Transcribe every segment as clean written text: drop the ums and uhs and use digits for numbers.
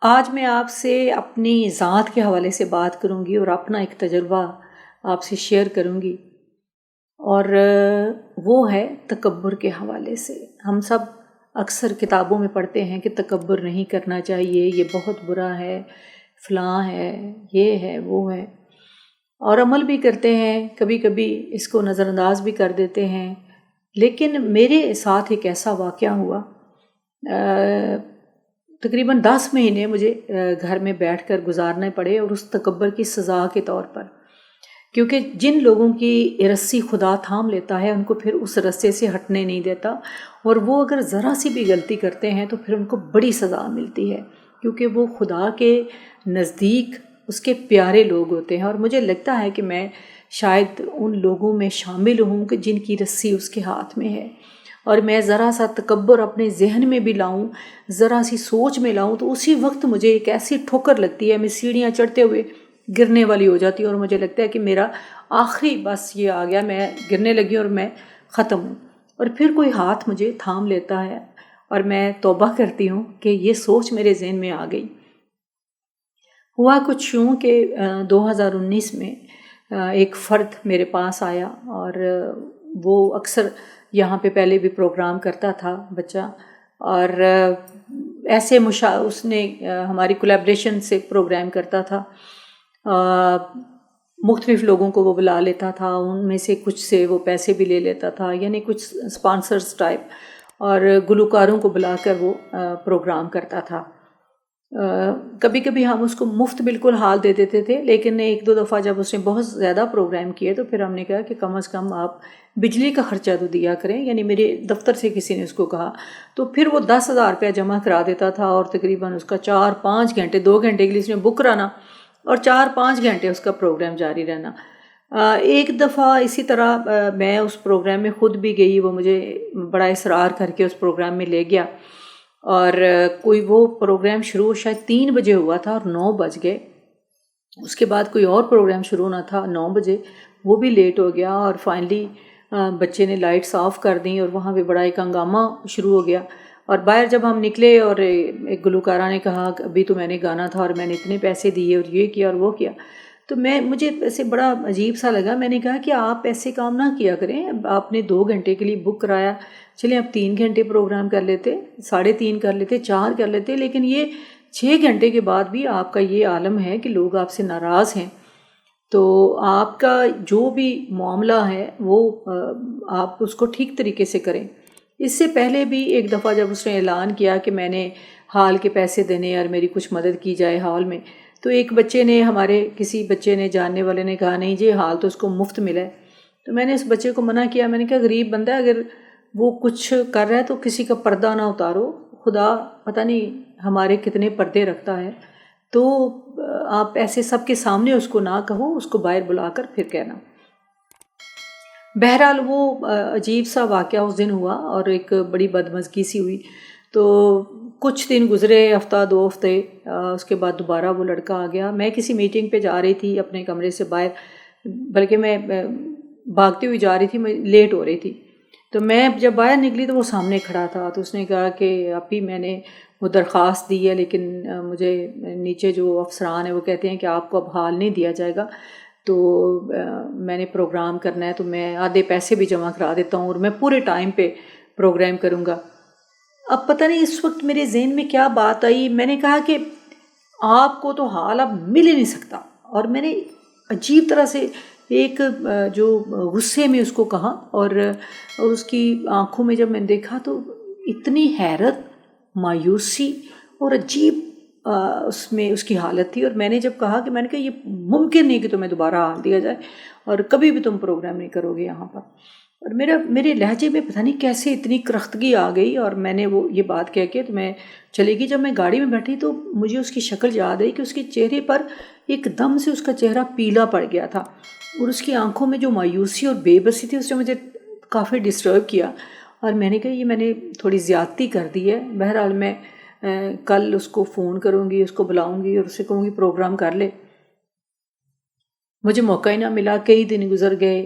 آج میں آپ سے اپنی ذات کے حوالے سے بات کروں گی اور اپنا ایک تجربہ آپ سے شیئر کروں گی، اور وہ ہے تکبر کے حوالے سے۔ ہم سب اکثر کتابوں میں پڑھتے ہیں کہ تکبر نہیں کرنا چاہیے، یہ بہت برا ہے، فلاں ہے، یہ ہے، وہ ہے، اور عمل بھی کرتے ہیں، کبھی کبھی اس کو نظر انداز بھی کر دیتے ہیں۔ لیکن میرے ساتھ ایک ایسا واقعہ ہوا، تقریباً 10 مہینے مجھے گھر میں بیٹھ کر گزارنے پڑے، اور اس تکبر کی سزا کے طور پر، کیونکہ جن لوگوں کی رسی خدا تھام لیتا ہے ان کو پھر اس رسے سے ہٹنے نہیں دیتا، اور وہ اگر ذرا سی بھی غلطی کرتے ہیں تو پھر ان کو بڑی سزا ملتی ہے، کیونکہ وہ خدا کے نزدیک اس کے پیارے لوگ ہوتے ہیں۔ اور مجھے لگتا ہے کہ میں شاید ان لوگوں میں شامل ہوں کہ جن کی رسی اس کے ہاتھ میں ہے، اور میں ذرا سا تکبر اپنے ذہن میں بھی لاؤں، ذرا سی سوچ میں لاؤں، تو اسی وقت مجھے ایک ایسی ٹھوکر لگتی ہے، میں سیڑھیاں چڑھتے ہوئے گرنے والی ہو جاتی ہوں، اور مجھے لگتا ہے کہ میرا آخری بس یہ آ گیا، میں گرنے لگی اور میں ختم ہوں۔ اور پھر کوئی ہاتھ مجھے تھام لیتا ہے، اور میں توبہ کرتی ہوں کہ یہ سوچ میرے ذہن میں آ گئی۔ ہوا کچھ یوں کہ 2019 میں ایک فرد میرے پاس آیا، اور وہ اکثر یہاں پہ پہلے بھی پروگرام کرتا تھا بچہ، اور ایسے اس نے ہماری کولیبریشن سے پروگرام کرتا تھا، مختلف لوگوں کو وہ بلا لیتا تھا، ان میں سے کچھ سے وہ پیسے بھی لے لیتا تھا، یعنی کچھ اسپانسرز ٹائپ، اور گلوکاروں کو بلا کر وہ پروگرام کرتا تھا۔ کبھی کبھی ہم اس کو مفت بالکل حال دے دیتے تھے، لیکن ایک دو دفعہ جب اس نے بہت زیادہ پروگرام کیے تو پھر ہم نے کہا کہ کم از کم آپ بجلی کا خرچہ تو دیا کریں، یعنی میرے دفتر سے کسی نے اس کو کہا، تو پھر وہ 10,000 روپیہ جمع کرا دیتا تھا، اور تقریباً اس کا 4-5 گھنٹے، 2 گھنٹے کے لیے اس نے بک کرانا، اور 4-5 گھنٹے اس کا پروگرام جاری رہنا۔ ایک دفعہ اسی طرح میں اس پروگرام میں خود بھی گئی، وہ مجھے بڑا اصرار کر کے اس پروگرام میں لے گیا، اور کوئی وہ پروگرام شروع شاید 3 بجے ہوا تھا اور 9 بج گئے، اس کے بعد کوئی اور پروگرام شروع ہونا تھا 9 بجے، وہ بھی لیٹ ہو گیا، اور فائنلی بچے نے لائٹس آف کر دیں، اور وہاں پہ بڑا ایک ہنگامہ شروع ہو گیا۔ اور باہر جب ہم نکلے، اور ایک گلوکارہ نے کہا کہ ابھی تو میں نے گانا تھا اور میں نے اتنے پیسے دیے اور یہ کیا اور وہ کیا، تو مجھے ایسے بڑا عجیب سا لگا۔ میں نے کہا کہ آپ ایسے کام نہ کیا کریں، آپ نے 2 گھنٹے کے لیے بک کرایا، چلیں اب 3 گھنٹے پروگرام کر لیتے، 3.5 کر لیتے، 4 کر لیتے، لیکن یہ 6 گھنٹے کے بعد بھی آپ کا یہ عالم ہے کہ لوگ آپ سے ناراض ہیں، تو آپ کا جو بھی معاملہ ہے وہ آپ اس کو ٹھیک طریقے سے کریں۔ اس سے پہلے بھی ایک دفعہ جب اس نے اعلان کیا کہ میں نے ہال کے پیسے دینے اور میری کچھ مدد کی جائے ہال میں، تو ایک بچے نے، ہمارے کسی بچے نے، جاننے والے نے کہا نہیں جی ہال تو اس کو مفت ملا ہے، تو میں نے اس بچے کو منع کیا، میں نے کہا غریب بندہ ہے، اگر وہ کچھ کر رہا ہے تو کسی کا پردہ نہ اتارو، خدا پتہ نہیں ہمارے کتنے پردے رکھتا ہے، تو آپ ایسے سب کے سامنے اس کو نہ کہو، اس کو باہر بلا کر پھر کہنا۔ بہرحال وہ عجیب سا واقعہ اس دن ہوا، اور ایک بڑی بدمزگی سی ہوئی، تو کچھ دن گزرے، ہفتہ 2 ہفتے، اس کے بعد دوبارہ وہ لڑکا آ گیا۔ میں کسی میٹنگ پہ جا رہی تھی اپنے کمرے سے باہر، بلکہ میں بھاگتی ہوئی جا رہی تھی، میں لیٹ ہو رہی تھی، تو میں جب باہر نکلی تو وہ سامنے کھڑا تھا، تو اس نے کہا کہ اپی میں نے وہ درخواست دی ہے، لیکن مجھے نیچے جو افسران ہیں وہ کہتے ہیں کہ آپ کو اب حال نہیں دیا جائے گا، تو میں نے پروگرام کرنا ہے، تو میں آدھے پیسے بھی جمع کرا دیتا ہوں اور میں پورے ٹائم پہ پروگرام کروں گا۔ اب پتہ نہیں اس وقت میرے ذہن میں کیا بات آئی، میں نے کہا کہ آپ کو تو حال اب مل ہی نہیں سکتا، اور میں نے عجیب طرح سے ایک جو غصے میں اس کو کہا، اور اس کی آنکھوں میں جب میں نے دیکھا تو اتنی حیرت، مایوسی اور عجیب اس میں اس کی حالت تھی، اور میں نے جب کہا کہ میں نے کہا یہ ممکن نہیں کہ تمہیں دوبارہ حال دیا جائے اور کبھی بھی تم پروگرام نہیں کرو گے یہاں پر، اور میرے لہجے میں پتہ نہیں کیسے اتنی کرختگی آ گئی، اور میں نے وہ یہ بات کہہ کے تو میں چلے گی۔ جب میں گاڑی میں بیٹھی تو مجھے اس کی شکل یاد آئی کہ اس کے چہرے پر ایک دم سے اس کا چہرہ پیلا پڑ گیا تھا، اور اس کی آنکھوں میں جو مایوسی اور بے بسی تھی اس نے مجھے کافی ڈسٹرب کیا، اور میں نے کہا یہ میں نے تھوڑی زیادتی کر دی ہے۔ بہرحال میں کل اس کو فون کروں گی، اس کو بلاؤں گی اور اس سے کہوں گی پروگرام کر لے۔ مجھے موقع ہی نہ ملا، کئی دن گزر گئے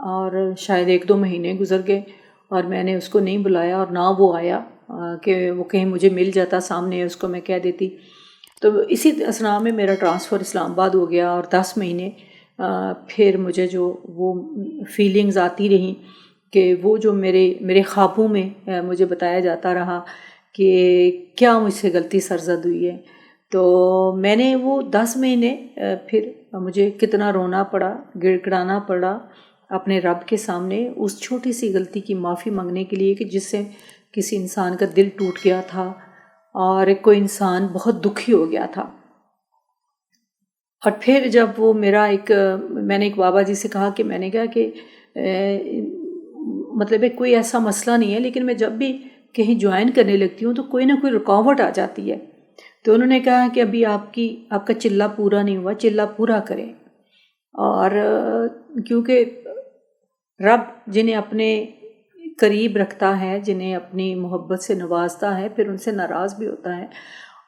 اور شاید 1-2 مہینے گزر گئے، اور میں نے اس کو نہیں بلایا، اور نہ وہ آیا کہ وہ کہیں مجھے مل جاتا سامنے، اس کو میں کہہ دیتی۔ تو اسی اثناء میں میرا ٹرانسفر اسلام آباد ہو گیا، اور 10 مہینے پھر مجھے جو وہ فیلنگز آتی رہیں کہ وہ جو میرے خوابوں میں مجھے بتایا جاتا رہا کہ کیا مجھ سے غلطی سرزد ہوئی ہے، تو میں نے وہ 10 مہینے پھر مجھے کتنا رونا پڑا، گڑ گڑانا پڑا اپنے رب کے سامنے اس چھوٹی سی غلطی کی معافی مانگنے کے لیے کہ جس سے کسی انسان کا دل ٹوٹ گیا تھا اور کوئی انسان بہت دکھی ہو گیا تھا۔ اور پھر جب وہ میں نے ایک بابا جی سے کہا کہ میں نے کہا کہ مطلب کوئی ایسا مسئلہ نہیں ہے، لیکن میں جب بھی کہیں جوائن کرنے لگتی ہوں تو کوئی نہ کوئی رکاوٹ آ جاتی ہے۔ تو انہوں نے کہا کہ ابھی آپ کا چلہ پورا نہیں ہوا، چلہ پورا کریں۔ اور کیونکہ رب جنہیں اپنے قریب رکھتا ہے، جنہیں اپنی محبت سے نوازتا ہے، پھر ان سے ناراض بھی ہوتا ہے،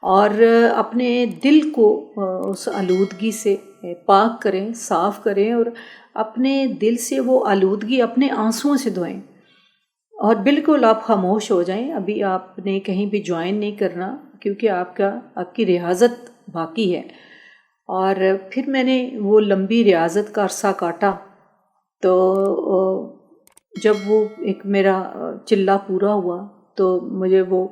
اور اپنے دل کو اس آلودگی سے پاک کریں، صاف کریں، اور اپنے دل سے وہ آلودگی اپنے آنسوؤں سے دھوئیں، اور بالکل آپ خاموش ہو جائیں۔ ابھی آپ نے کہیں بھی جوائن نہیں کرنا، کیونکہ آپ کی ریاضت باقی ہے۔ اور پھر میں نے وہ لمبی ریاضت کا عرصہ کاٹا، تو جب وہ ایک میرا چلہ پورا ہوا تو مجھے وہ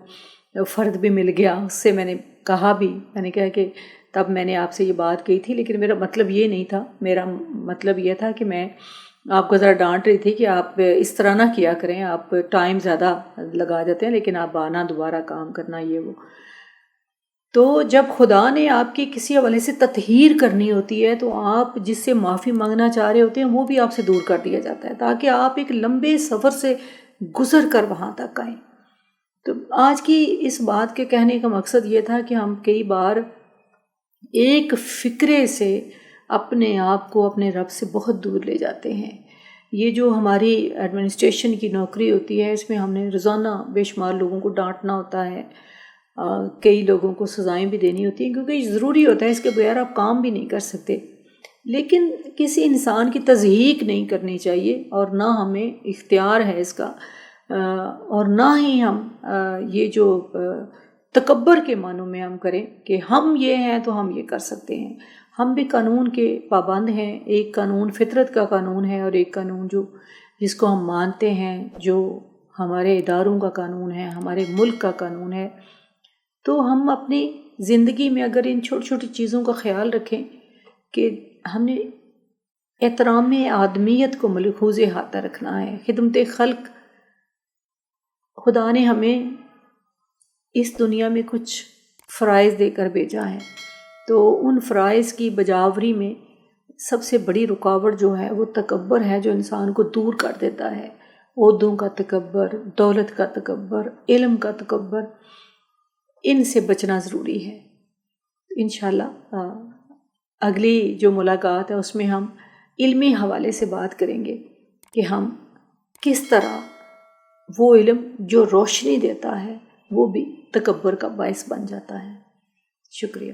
فرد بھی مل گیا، اس سے میں نے کہا بھی، میں نے کہا کہ تب میں نے آپ سے یہ بات کہی تھی، لیکن میرا مطلب یہ نہیں تھا، میرا مطلب یہ تھا کہ میں آپ کو ذرا ڈانٹ رہی تھی کہ آپ اس طرح نہ کیا کریں، آپ ٹائم زیادہ لگا جاتے ہیں، لیکن آپ آنا دوبارہ کام کرنا یہ وہ۔ تو جب خدا نے آپ کی کسی حوالے سے تطہیر کرنی ہوتی ہے تو آپ جس سے معافی مانگنا چاہ رہے ہوتے ہیں وہ بھی آپ سے دور کر دیا جاتا ہے، تاکہ آپ ایک لمبے سفر سے گزر کر وہاں تک آئیں۔ تو آج کی اس بات کے کہنے کا مقصد یہ تھا کہ ہم کئی بار ایک فکرے سے اپنے آپ کو اپنے رب سے بہت دور لے جاتے ہیں۔ یہ جو ہماری ایڈمنسٹریشن کی نوکری ہوتی ہے، اس میں ہم نے روزانہ بے شمار لوگوں کو ڈانٹنا ہوتا ہے، کئی لوگوں کو سزائیں بھی دینی ہوتی ہیں، کیونکہ یہ ضروری ہوتا ہے، اس کے بغیر آپ کام بھی نہیں کر سکتے۔ لیکن کسی انسان کی تضحیق نہیں کرنی چاہیے، اور نہ ہمیں اختیار ہے اس کا، اور نہ ہی ہم یہ جو تکبر کے معنوں میں ہم کریں کہ ہم یہ ہیں تو ہم یہ کر سکتے ہیں۔ ہم بھی قانون کے پابند ہیں، ایک قانون فطرت کا قانون ہے، اور ایک قانون جس کو ہم مانتے ہیں، جو ہمارے اداروں کا قانون ہے، ہمارے ملک کا قانون ہے۔ تو ہم اپنی زندگی میں اگر ان چھوٹی چھوٹی چیزوں کا خیال رکھیں کہ ہم نے احترام آدمیت کو ملحوظ احاطہ رکھنا ہے، خدمت خلق، خدا نے ہمیں اس دنیا میں کچھ فرائض دے کر بھیجا ہے، تو ان فرائض کی بجاوری میں سب سے بڑی رکاوٹ جو ہے وہ تکبر ہے، جو انسان کو دور کر دیتا ہے۔ عہدوں کا تکبر، دولت کا تکبر، علم کا تکبر، ان سے بچنا ضروری ہے۔ انشاءاللہ اگلی جو ملاقات ہے اس میں ہم علمی حوالے سے بات کریں گے کہ ہم کس طرح وہ علم جو روشنی دیتا ہے وہ بھی تکبر کا باعث بن جاتا ہے۔ شکریہ۔